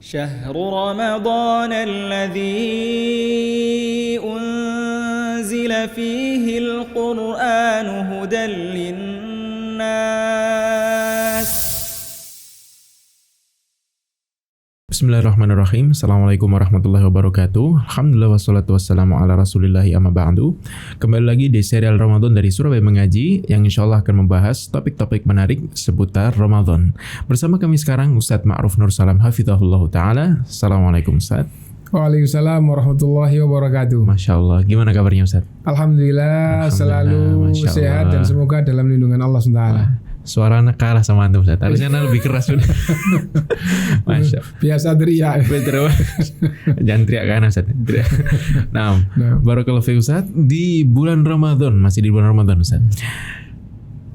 شهر رمضان الذي أنزل فيه القرآن هدى للناس. Bismillahirrahmanirrahim. Assalamualaikum warahmatullahi wabarakatuh. Alhamdulillah wassalatu wassalamu ala rasulillahi amma ba'du. Kembali lagi di serial Ramadan dari Surabaya Mengaji yang insyaallah akan membahas topik-topik menarik seputar Ramadan. Bersama kami sekarang Ustadz Ma'ruf Nur Salam hafizahullah ta'ala. Assalamualaikum Ustadz. Waalaikumsalam warahmatullahi wabarakatuh. Masya Allah. Gimana kabarnya Ustadz? Alhamdulillah selalu sehat dan semoga dalam lindungan Allah SWT. Suara anak kalah sama antum Ustadz. Harusnya anak lebih keras sudah. Masya Allah. Biasa teriak. Jangan teriak kan Ustadz. Nah, barakallahu fiik Ustadz. Di bulan Ramadan, masih di bulan Ramadan Ustadz,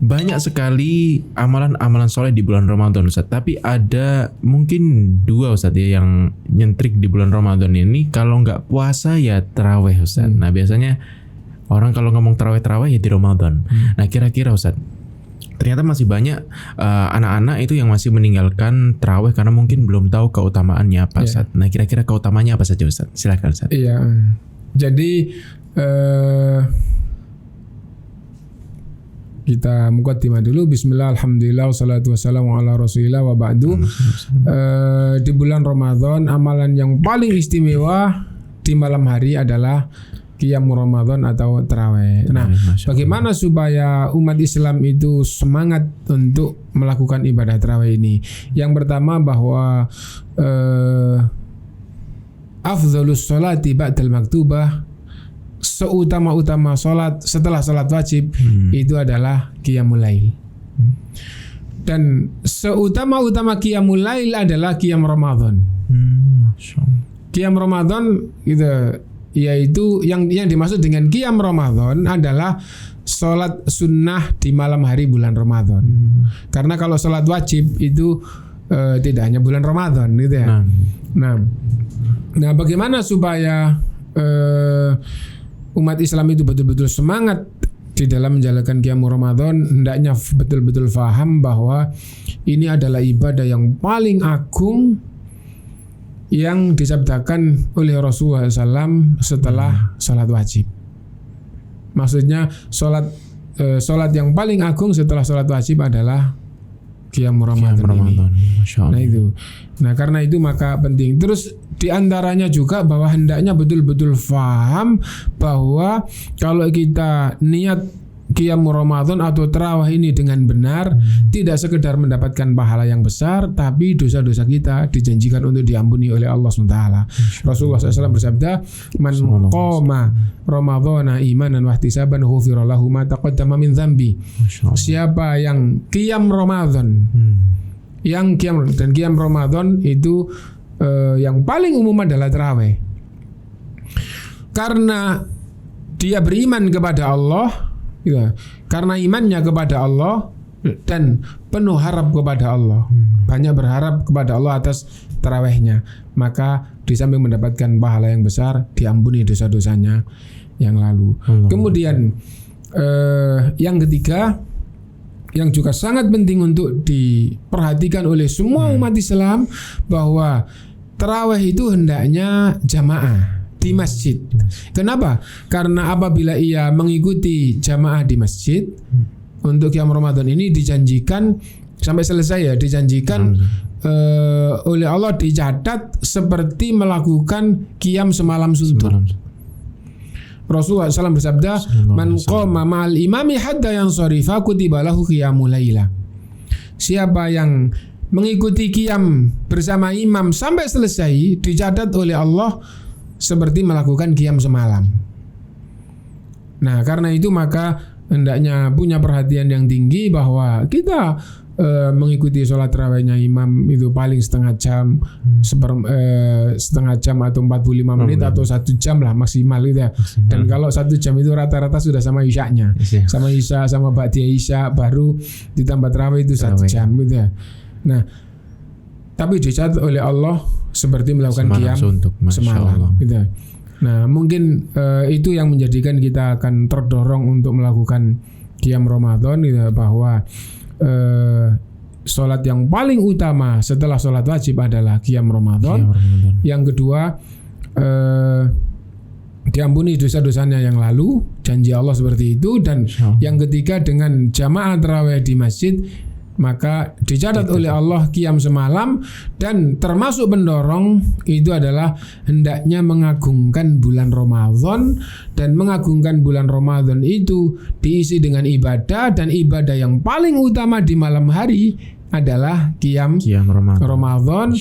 banyak sekali amalan-amalan soleh di bulan Ramadan Ustadz. Tapi ada mungkin dua Ustadz ya yang nyentrik di bulan Ramadan ini. Kalau nggak puasa ya taraweh Ustadz. Nah biasanya orang kalau ngomong taraweh ya di Ramadan. Nah kira-kira Ustadz, ternyata masih banyak anak-anak itu yang masih meninggalkan tarawih karena mungkin belum tahu keutamaannya apa Ustaz. Nah kira-kira keutamaannya apa saja Ustaz? Silakan Ustaz. Iya. Jadi kita muqaddimah dulu. Bismillah, alhamdulillah, wassalatu wassalamu ala rasulillah wa ba'du. Di bulan Ramadan amalan yang paling istimewa di malam hari adalah Qiyam Ramadan atau tarawih. Nah, bagaimana supaya umat Islam itu semangat untuk melakukan ibadah tarawih ini? Yang pertama bahwa afdhalus sholati ba'dal maktubah, seutama-utama sholat setelah sholat wajib itu adalah Qiyamul Lail. Dan seutama-utama Qiyamul Lail adalah Qiyam Ramadan. Qiyam Ramadan gitu, yaitu yang dimaksud dengan Qiyam Ramadan adalah sholat sunnah di malam hari bulan Ramadan. Karena kalau sholat wajib itu tidak hanya bulan Ramadan gitu ya. Nah bagaimana supaya umat Islam itu betul-betul semangat di dalam menjalankan Qiyam Ramadan? Hendaknya betul-betul faham bahwa ini adalah ibadah yang paling agung yang disabdakan oleh Rasulullah SAW setelah sholat wajib. Maksudnya sholat yang paling agung setelah sholat wajib adalah Qiyam Ramadan ini. Nah itu. Nah karena itu maka penting. Terus diantaranya juga bahwa hendaknya betul-betul faham bahwa kalau kita niat Qiyam Ramadan atau tarawih ini dengan benar, tidak sekedar mendapatkan pahala yang besar, tapi dosa-dosa kita dijanjikan untuk diampuni oleh Allah SWT. Rasulullah SAW bersabda, "Man qama Ramadhana imanan wa ihtisaban ghufira lahu ma taqaddama min dzambi." Siapa yang Qiyam Ramadan, yang Qiyam Ramadan itu yang paling umum adalah tarawih. Karena dia beriman kepada Allah, ya, karena imannya kepada Allah dan penuh harap kepada Allah, banyak berharap kepada Allah atas tarawihnya, maka di samping mendapatkan pahala yang besar, diampuni dosa-dosanya yang lalu. Kemudian yang ketiga, yang juga sangat penting untuk diperhatikan oleh semua umat Islam, bahwa tarawih itu hendaknya jamaah di masjid. Kenapa? Karena apabila ia mengikuti jamaah di masjid untuk Qiyam Ramadan ini dijanjikan sampai selesai ya, dijanjikan oleh Allah dicatat seperti melakukan Qiyam semalam suntuk. Rasulullah SAW bersabda, "Man qama ma'al imami hatta yansarifa kutiba lahu qiyamul laila." Siapa yang mengikuti Qiyam bersama imam sampai selesai dicatat oleh Allah seperti melakukan Qiyam semalam. Nah karena itu maka hendaknya punya perhatian yang tinggi bahwa kita mengikuti sholat tarawihnya imam itu paling setengah jam, setengah jam atau 45 menit atau 1 jam lah maksimal gitu ya. Dan kalau 1 jam itu rata-rata sudah sama isyaknya, sama isya, sama ba'diyah isya, baru ditambah tarawih itu 1 jam gitu ya. Nah tapi dicatat oleh Allah seperti melakukan Qiyam semalam gitu. Nah mungkin itu yang menjadikan kita akan terdorong untuk melakukan Qiyam Ramadan gitu, bahwa sholat yang paling utama setelah sholat wajib adalah qiyam Ramadan. Yang kedua, diampuni dosa-dosanya yang lalu, janji Allah seperti itu. Dan yang ketiga, dengan jamaah tarawih di masjid, maka dicatat oleh Allah qiyam semalam. Dan termasuk pendorong itu adalah hendaknya mengagungkan bulan Ramadan, dan mengagungkan bulan Ramadan itu diisi dengan ibadah, dan ibadah yang paling utama di malam hari adalah qiyam Ramadan.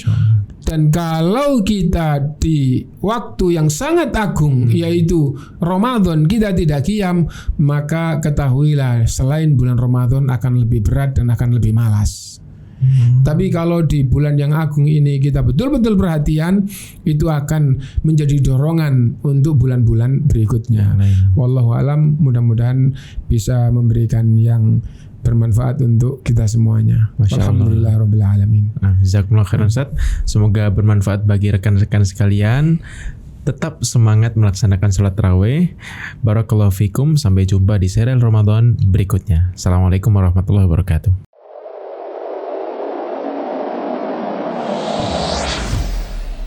Dan kalau kita di waktu yang sangat agung yaitu Ramadan kita tidak qiyam, maka ketahuilah selain bulan Ramadan akan lebih berat dan akan lebih malas. Tapi kalau di bulan yang agung ini kita betul-betul perhatian, itu akan menjadi dorongan untuk bulan-bulan berikutnya. Wallahu alam, mudah-mudahan bisa memberikan yang bermanfaat untuk kita semuanya. Alhamdulillah rabbil alamin. Jazakumullah khairan Ustaz. Semoga bermanfaat bagi rekan-rekan sekalian. Tetap semangat melaksanakan sholat tarawih. Barakallahu fikum. Sampai jumpa di serial Ramadan berikutnya. Assalamualaikum warahmatullahi wabarakatuh.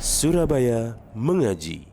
Surabaya Mengaji.